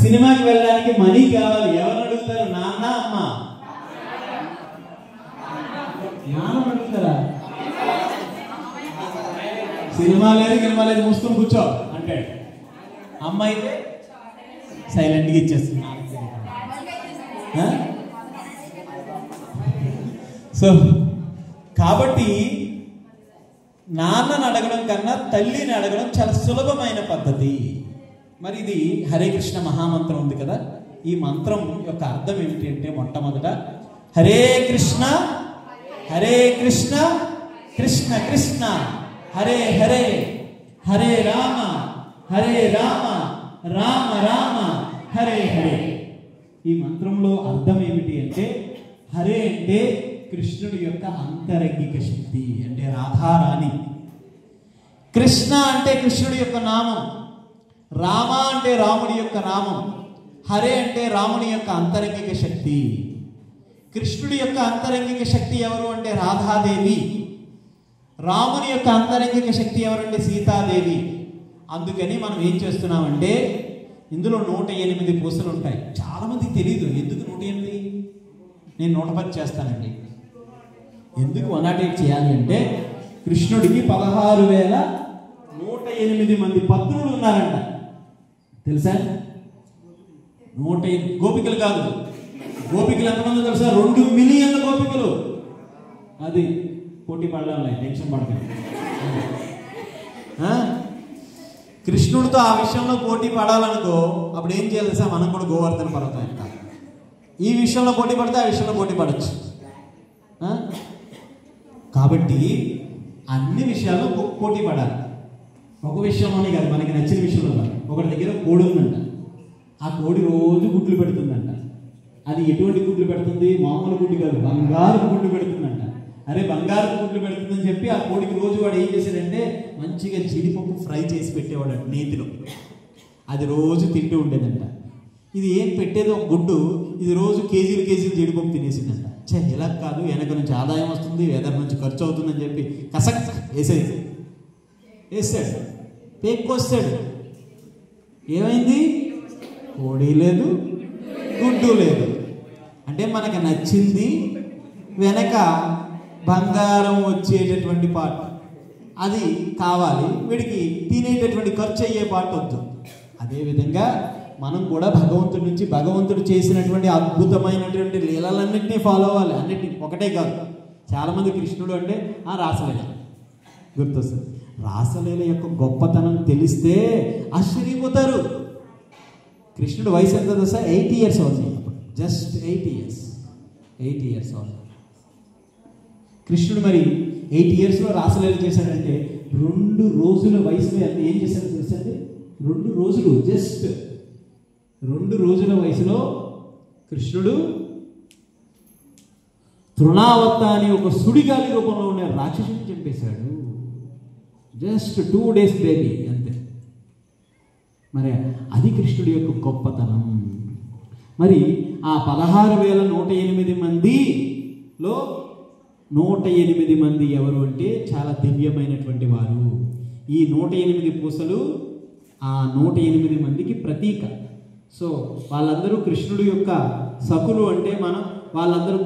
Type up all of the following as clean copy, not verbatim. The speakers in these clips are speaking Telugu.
సినిమాకి వెళ్ళడానికి మనీ కావాలి. ఎవరు అడుగుతారు? నాన్న అమ్మ? నాన్న అడుగుతారా? సినిమా లేదు మూసుకొని కూర్చో అంటాడు. అమ్మ అయితే సైలెంట్గా ఇచ్చేస్తుంది. సో కాబట్టి నాన్నని అడగడం కన్నా తల్లిని అడగడం చాలా సులభమైన పద్ధతి. మరి ఇది హరే కృష్ణ మహామంత్రం ఉంది కదా, ఈ మంత్రం యొక్క అర్థం ఏమిటి అంటే, మొట్టమొదట హరే కృష్ణ హరే కృష్ణ కృష్ణ కృష్ణ హరే హరే హరే రామ రామ రామ హరే హరే. ఈ మంత్రంలో అర్థం ఏమిటి అంటే, హరే అంటే కృష్ణుడి యొక్క అంతరంగిక శక్తి, అంటే రాధారాణి. కృష్ణ అంటే కృష్ణుడి యొక్క నామం, రామ అంటే రాముడి యొక్క నామం, హరే అంటే రాముడి యొక్క అంతరంగిక శక్తి. కృష్ణుడి యొక్క అంతరంగిక శక్తి ఎవరు అంటే రాధాదేవి, రాముని యొక్క అంతరంగిక శక్తి ఎవరంటే సీతాదేవి. అందుకని మనం ఏం చేస్తున్నామంటే, ఇందులో 108 పూసలు ఉంటాయి. చాలామందికి తెలియదు ఎందుకు 108. నేను 110 చేస్తానండి. ఎందుకు 108 చేయాలి అంటే, కృష్ణుడికి 16,108 మంది పత్నులు ఉన్నారంట. తెలుసా? 108 గోపికలు కాదు. గోపికలు ఎంతమంది తెలుసా? 2 మిలియన్ల గోపికలు. అది పోటీ పడలే, టెన్షన్ పడకండి. కృష్ణుడితో ఆ విషయంలో పోటీ పడాలనుకో, అప్పుడు ఏం చేయాలి సార్? మనం కూడా గోవర్ధన పర్వతం ఎక్కాలి. ఈ విషయంలో పోటీ పడితే ఆ విషయంలో పోటీ పడచ్చు. కాబట్టి అన్ని విషయాల్లో పోటీ పడాలి. ఒక విషయంలోనే కాదు, మనకి నచ్చిన విషయంలో కాదు. ఒకటి దగ్గర కోడి ఉందంట, ఆ కోడి రోజు గుడ్లు పెడుతుందంట. అది ఎటువంటి గుడ్లు పెడుతుంది? మామూలు గుడ్లు కాదు, బంగారు గుడ్లు పెడుతుందంట. అరే బంగారు గుడ్లు పెడుతుందని చెప్పి ఆ కోడికి రోజు వాడు ఏం చేశాడంటే, మంచిగా జీడిపప్పు ఫ్రై చేసి పెట్టేవాడు నేతిలో. అది రోజు తింటూ ఉండేదంట. ఇది ఏం పెట్టేది ఒక గుడ్డు, ఇది రోజు కేజీలు జీడిపప్పు తినేసిందంట. ఇలా కాదు, వెనక నుంచి ఆదాయం వస్తుంది, ఎదరి నుంచి ఖర్చు అవుతుందని చెప్పి కసక్ వేసాడు, పేక్కొస్తాడు. ఏమైంది? కోడి లేదు, గుడ్డు లేదు. అంటే మనకు నచ్చింది వెనక బంగారం వచ్చేటటువంటి పార్ట్ అది కావాలి, వీడికి తినేటటువంటి ఖర్చు అయ్యే పార్ట్ వద్దు. అదేవిధంగా మనం కూడా భగవంతుడి నుంచి, భగవంతుడు చేసినటువంటి అద్భుతమైనటువంటి లీలలన్నింటినీ ఫాలో అవ్వాలి. అన్నింటినీ, ఒకటే కాదు. చాలామంది కృష్ణుడు అంటే రాసలీల గుర్తొస్తుంది. రాసలీల యొక్క గొప్పతనం తెలిస్తే ఆశ్చర్యపోతారు. కృష్ణుడు వయసు ఎంత తెలుసా? 8 years అవుతుంది. జస్ట్ 8 years అవుతుంది. కృష్ణుడు మరి 8 yearsలో రాసలీల చేశాడంటే, 2 రోజుల వయసులో ఏం చేశాడో తెలుసా? 2 రోజులు, జస్ట్ 2 రోజుల వయసులో కృష్ణుడు తృణావత్త అని ఒక సుడిగాలి రూపంలో ఉండే రాక్షసుని చంపేశాడు. జస్ట్ 2 days బేబీ అంతే. మరి అది కృష్ణుడి యొక్క గొప్పతనం. మరి ఆ 16,108 మందిలో 108 మంది ఎవరు అంటే చాలా దివ్యమైనటువంటి వారు. ఈ 108 పూసలు ఆ 108 మందికి ప్రతీక. సో వాళ్ళందరూ కృష్ణుడి యొక్క సఖులు. అంటే మనం వాళ్ళందరూ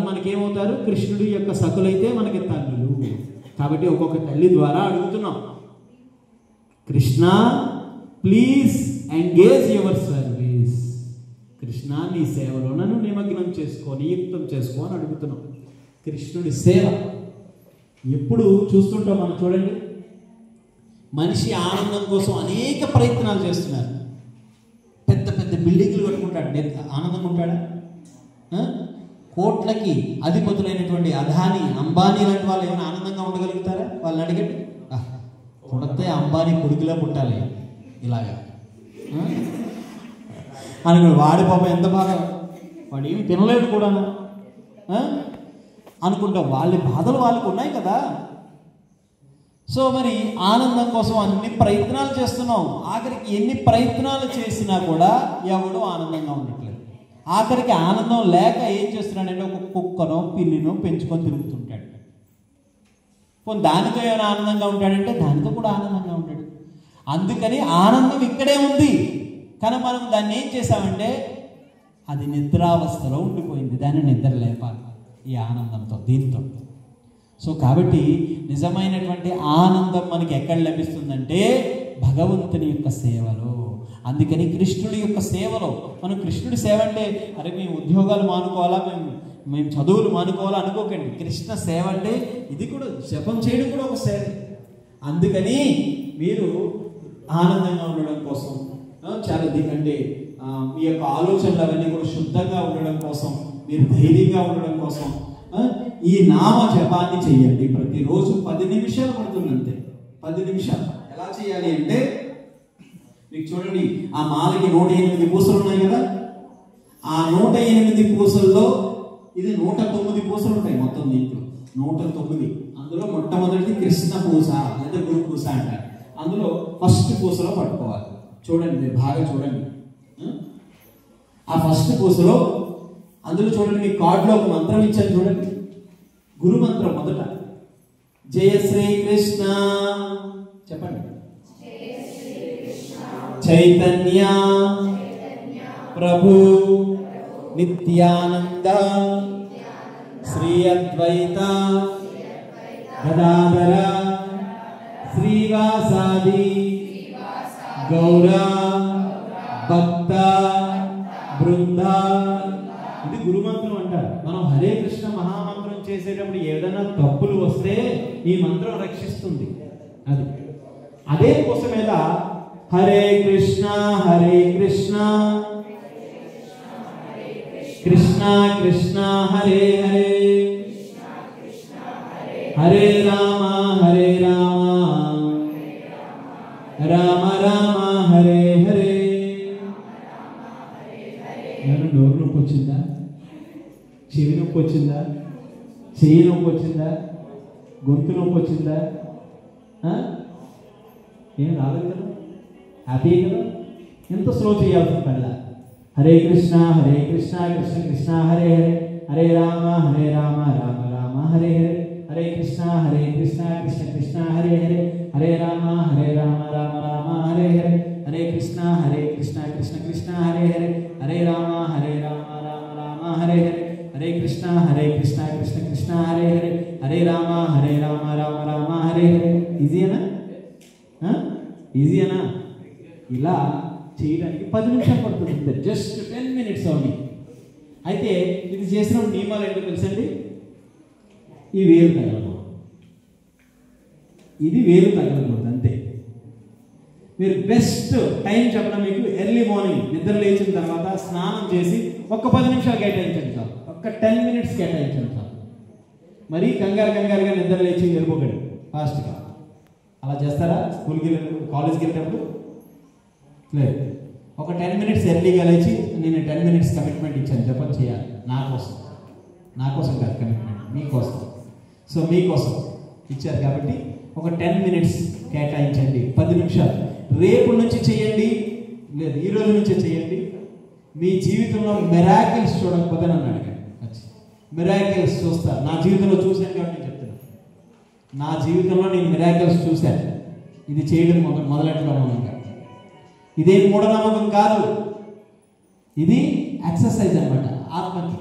మనకేమవుతారు? కృష్ణుడి యొక్క సఖులైతే మనకి తల్లులు. కాబట్టి ఒక్కొక్క తల్లి ద్వారా అడుగుతున్నాం, Krishna please engage your service. Krishna నీ సేవలో నన్ను నిమగ్నం చేసుకో, నియుక్తం చేసుకో అని అడుగుతున్నాం. కృష్ణుడి సేవ ఎప్పుడు చూస్తుంటాం మనం. చూడండి, మనిషి ఆనందం కోసం అనేక ప్రయత్నాలు చేస్తున్నారు. పెద్ద పెద్ద బిల్డింగ్లు కట్టుకుంటాడు, ఆనందంగా ఉంటాడా? కోట్లకి అధిపతులైనటువంటి అదానీ, అంబానీ లాంటి వాళ్ళు ఏమైనా ఆనందంగా ఉండగలుగుతారా? వాళ్ళని అడిగండి. పుడితే అంబానీ కొడుకులా పుట్టాలి ఇలాగా అనుకో. వాడి పాప ఎంత బాగా, వాడు ఏమి తినలేడు కూడా అనుకుంటా. వాళ్ళ బాధలు వాళ్ళకు ఉన్నాయి కదా. సో మరి ఆనందం కోసం అన్ని ప్రయత్నాలు చేస్తున్నాం. ఆఖరికి ఎన్ని ప్రయత్నాలు చేసినా కూడా ఎవడు ఆనందంగా ఉండట్లేదు. ఆఖరికి ఆనందం లేక ఏం చేస్తున్నాడంటే ఒక కుక్కనో పిల్లినో పెంచుకొని తిరుగుతుంటాడు. దానితో ఏమైనా ఆనందంగా ఉంటాడంటే దానితో కూడా ఆనందంగా ఉంటాడు. అందుకని ఆనందం ఇక్కడే ఉంది. కానీ మనం దాన్ని ఏం చేసామంటే అది నిద్రావస్థలో ఉండిపోయింది. దాన్ని నిద్ర లేపాలి ఈ ఆనందంతో, దీంతో. సో కాబట్టి నిజమైనటువంటి ఆనందం మనకి ఎక్కడ లభిస్తుందంటే భగవంతుని యొక్క సేవలో. అందుకని కృష్ణుడి యొక్క సేవలో మనం, కృష్ణుడి సేవ అంటే అరే మేము ఉద్యోగాలు మానుకోవాలా, మేము చదువులు మానుకోవాలా అనుకోకండి. కృష్ణ సేవ అంటే ఇది కూడా, జపం చేయడం కూడా ఒక సేవ. అందుకని మీరు ఆనందంగా ఉండడం కోసం, చాలా దీకంటే మీ యొక్క ఆలోచనలు అవన్నీ కూడా శుద్ధంగా ఉండడం కోసం, మీరు ధైర్యంగా ఉండడం కోసం ఈ నామ జపాన్ని చేయండి. ప్రతిరోజు 10 నిమిషాలు పడుతుంది అంతే. 10 నిమిషాలు. ఎలా చేయాలి అంటే మీకు చూడండి, ఆ మాలకి 108 పూసలు ఉన్నాయి కదా. ఆ 108 పూసల్లో ఇది 109 పూసలు ఉంటాయి మొత్తం దీంట్లో. 109. అందులో మొట్టమొదటిది కృష్ణ పూస లేదా గురు పూస అంటారు. అందులో ఫస్ట్ పూసలో పట్టుకోవాలి. చూడండి, మీరు బాగా చూడండి. ఆ ఫస్ట్ పూసలో అందులో చూడండి, మీ కార్డులో ఒక మంత్రం ఇచ్చాను చూడండి. గురు మంత్రం మొదట జయ శ్రీ కృష్ణ చెప్పండి. చైతన్య ప్రభు నిత్యానంద శ్రీ అద్వైత గదాధర శ్రీవాసాది గౌర భక్త బృంద. ఇది గురుమంత్రం అంటారు. మనం హరే కృష్ణ మహామంత్రం చేసేటప్పుడు ఏదైనా తప్పులు వస్తే ఈ మంత్రం రక్షిస్తుంది. అదే కోసం మీద హరే కృష్ణ కృష్ణ కృష్ణ హరే హరే హరే రామ రామ రామ హరే హరే. నోరు నొప్పి వచ్చిందా? చెవి నొప్పి వచ్చిందా? చెయ్యి నొప్పి వచ్చిందా? గొంతు నొప్పి వచ్చిందా? ఏం రాలేదు కదా? హ్యాపీ కదా? ఎంత స్లో చేయాల్సిన పనిలా. హరే కృష్ణ కృష్ణ కృష్ణ హరే హరే హరే రామ రామ రామ హరే హరే హరే కృష్ణ కృష్ణ కృష్ణ హరే హరే హరే రామ రామ రామ హరే హరే హరే కృష్ణ కృష్ణ కృష్ణ హరే హరే హరే రామ రామ రామ హరే హరే హరే కృష్ణ కృష్ణ కృష్ణ హరే హరే హరే రామ రామ రామ హరే హరే. ఈజీనా? ఇలా చేయడానికి 10 నిమిషాలు పడుతుంది. Just 10 minutes only. అయితే ఇది చేసిన నియమాలు ఏంటో తెలుసండి. ఈ వేలు తగలకూడదు, ఇది వేలు తగలకూడదు అంతే. మీరు బెస్ట్ టైం చెప్పడం మీకు ఎర్లీ మార్నింగ్ నిద్ర లేచిన తర్వాత స్నానం చేసి ఒక 10 నిమిషాలు కేటాయించండి చాలు. ఒక్క 10 minutes కేటాయించండి చాలు. మరీ కంగారుగా నిద్ర లేచి వెళ్ళిపోకండి ఫాస్ట్గా. అలా చేస్తారా? స్కూల్కి వెళ్ళినప్పుడు, కాలేజ్కి వెళ్ళేటప్పుడు? లేదు. ఒక 10 minutes ఎర్లీగా లేచి నేను 10 minutes కమిట్మెంట్ ఇచ్చాను, జపం చేయాలి నా కోసం కాదు కమిట్మెంట్, మీకోసం. సో మీకోసం ఇచ్చారు కాబట్టి ఒక 10 minutes కేటాయించండి. 10 నిమిషాలు రేపు నుంచి చేయండి, లేదు ఈ రోజు నుంచే చేయండి. మీ జీవితంలో మిరాకిల్స్ చూడకపోతే నన్ను అడగండి. మిరాకిల్స్ చూస్తారు. నా జీవితంలో చూశాను కాబట్టి నేను చెప్తున్నాను. నా జీవితంలో నేను మిరాకిల్స్ చూశాను. ఇది చేయడం మొదలెట్టడం మూలంగా. ఇదేం మూఢనమ్మకం కాదు, ఇది ఎక్సర్సైజ్ అనమాట. ఆత్మకి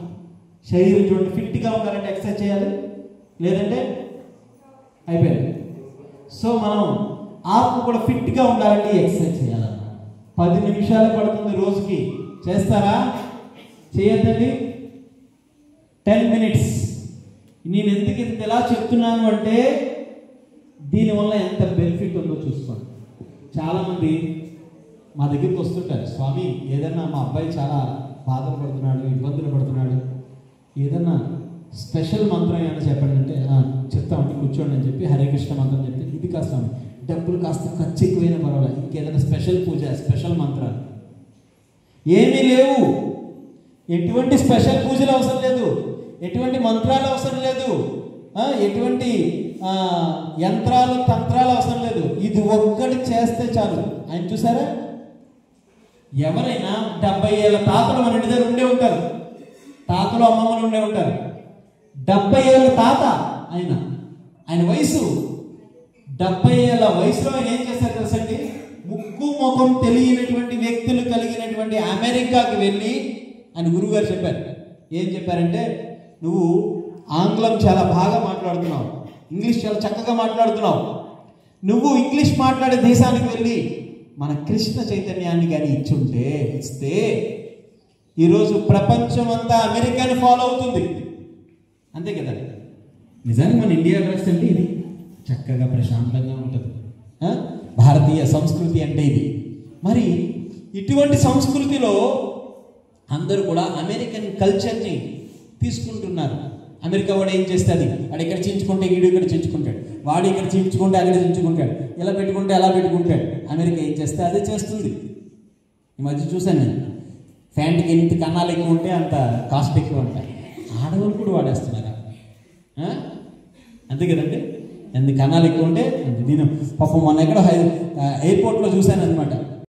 శరీరం చూడండి, ఫిట్గా ఉండాలంటే ఎక్సర్సైజ్ చేయాలి, లేదంటే అయిపోయింది. సో మనం ఆత్మ కూడా ఫిట్గా ఉండాలంటే ఎక్సర్సైజ్ చేయాలన్నమాట. 10 నిమిషాలు పడుతుంది రోజుకి. చేస్తారా? చేయొద్దండి. 10 minutes. నేను ఎందుకు ఇంత ఎలా చెప్తున్నాను అంటే దీనివల్ల ఎంత బెనిఫిట్ ఉందో చూసుకోండి. చాలామంది మా దగ్గరికి వస్తుంటారు, స్వామి ఏదన్నా మా అబ్బాయి చాలా బాధపడుతున్నాడు, ఇబ్బందులు పడుతున్నాడు, ఏదన్నా స్పెషల్ మంత్రం ఏమైనా చెప్పండి అంటే చెప్తామండి కూర్చోండి అని చెప్పి హరే కృష్ణ మంత్రం చెప్తే, ఇది కాస్త డబ్బులు కాస్త ఖర్చు ఎక్కువైనా పర్వాలేదు, ఇంకేదైనా స్పెషల్ పూజ, స్పెషల్ మంత్రాలు ఏమీ లేవు. ఎటువంటి స్పెషల్ పూజలు అవసరం లేదు, ఎటువంటి మంత్రాలు అవసరం లేదు, ఎటువంటి యంత్రాలు తంత్రాలు అవసరం లేదు. ఇది ఒక్కటి చేస్తే చాలు. ఆయన చూసారా, ఎవరైనా 70 ఏళ్ళ తాతలు మన ఇంటి దగ్గర ఉండే ఉంటారు, తాతలు అమ్మమ్మలు ఉండే ఉంటారు. 70 ఏళ్ళ తాత ఆయన వయసు 70 ఏళ్ళ వయసులో ఆయన ఏం చేశారు తెలుసండి? ముక్కు ముఖం తెలియనటువంటి వ్యక్తులు కలిగిన అమెరికాకి వెళ్ళి అని గురువుగారు చెప్పారు. ఏం చెప్పారంటే, నువ్వు ఆంగ్లం చాలా బాగా మాట్లాడుతున్నావు, ఇంగ్లీష్ చాలా చక్కగా మాట్లాడుతున్నావు, నువ్వు ఇంగ్లీష్ మాట్లాడే దేశానికి వెళ్ళి మన కృష్ణ చైతన్యాన్ని కానీ ఇస్తే ఈరోజు ప్రపంచం అంతా అమెరికాని ఫాలో అవుతుంది. అంతే కదా? నిజానికి మన ఇండియా వ్యవస్థ అంటే ఇది చక్కగా ప్రశాంతంగా ఉంటుంది. భారతీయ సంస్కృతి అంటే ఇది. మరి ఇటువంటి సంస్కృతిలో అందరూ కూడా అమెరికన్ కల్చర్ని తీసుకుంటున్నారు. అమెరికా వాడు ఏం చేస్తుంది, వాడు ఇక్కడ చించుకుంటే వీడు ఇక్కడ చించుకుంటాడు, వాడు ఇక్కడ చించుకుంటే అక్కడ చించుకుంటాడు, ఇలా పెట్టుకుంటే అలా పెట్టుకుంటాడు. అమెరికా ఏం చేస్తే అదే చేస్తుంది. ఈ మధ్య చూశాను నేను, ఫ్యాంట్కి ఎంత కన్నాలు ఎక్కువ ఉంటే అంత కాస్ట్ ఎక్కువ ఉంటాయి. ఆడవాళ్ళు కూడా వాడేస్తున్నారా? అంతే కదండి, ఎంత కన్నాలు ఎక్కువ ఉంటే. నేను పాపం మొన్న ఎక్కడ ఎయిర్పోర్ట్లో చూశాను అనమాట.